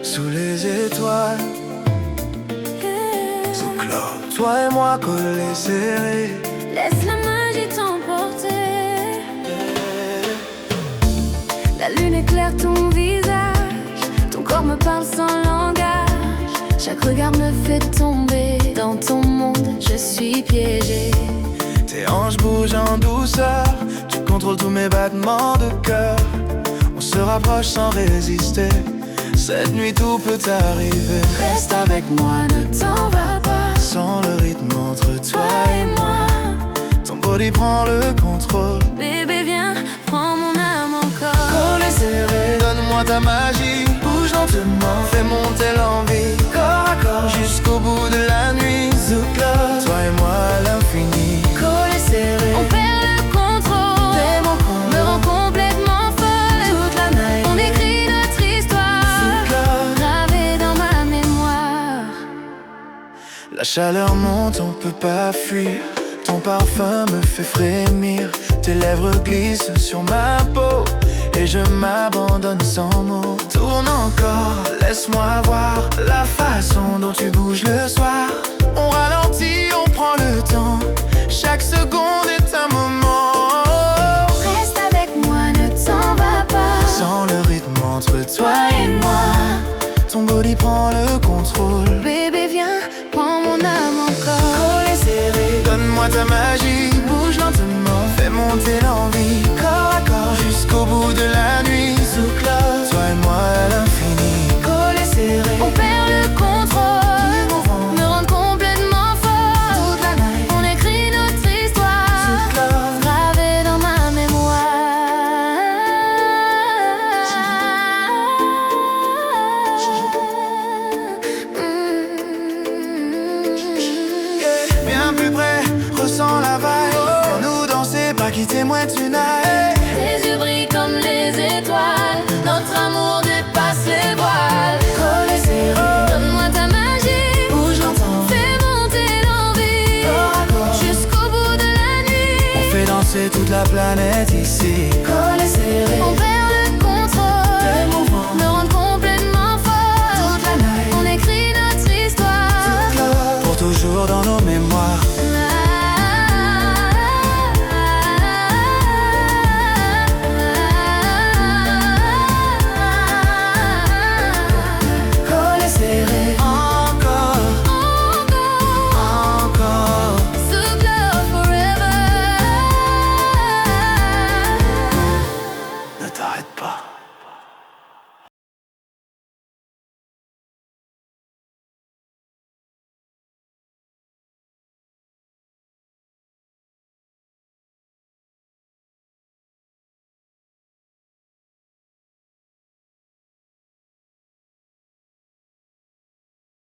Sous les étoiles, sous cloud, toi et moi collés serrés. Laisse la magie t'emporter. La lune éclaire ton visage, ton corps me parle sans langage. Chaque regard me fait tomber dans ton monde, je suis piégée. Tes hanches bougent en douceur, tu contrôles tous mes battements de cœur. On se rapproche sans résister, cette nuit tout peut arriver. Reste avec moi, ne t'en va pas. Sans le rythme entre toi et moi, ton body prend le contrôle. Bébé viens, prends mon âme encore. Collé serré, donne-moi ta magie. Bouge lentement, fais monter l'envie. Corps à corps jusqu'au bout de la nuit. Zouk-la, toi et moi à l'infini. Collé serré, On perd le contrôle, t'es mon me rend comble. complètement folle. Toute la night, On écrit notre histoire, Zouk-la. gravée dans ma mémoire. La chaleur monte, on peut pas fuir. Ton parfum me fait frémir. Tes lèvres glissent sur ma peau et je m'abandonne sans mots. Tourne encore, laisse-moi voir la façon dont tu bouges le soir. On ralentit, on prend le temps. Chaque seconde est un moment. Reste avec moi, ne t'en va pas. Sans le rythme entre toi et moi, ton body prend le contrôle. Bébé viens, prends mon âme encore. Collé serré, donne-moi ta magie. Bouge lentement, fais monter l'envie. Corps à corps jusqu'au bout de la nuit. Zouk-la, toi et moi à l'infini. Collé serré, On perd le contrôle, mouvant. me rend complètement folle. Toute la night, On écrit notre histoire, Zouk-la. gravée dans ma mémoire. Bien plus près, ressens la vibe. Pour nous danser, pas quitter moi tonight. Tes yeux brillent comme les étoiles, notre amour dépasse les voiles. Collé serré, Donne-moi ta magie, bouge lentement. fais monter l'envie, Corps à corps, jusqu'au bout de la nuit. on fait danser toute la planète ici. Collé serré, On perd le contrôle, tes mouvements. me rend complètement folle. Toute la night, On écrit notre histoire, pour toujours dans nos mémoires.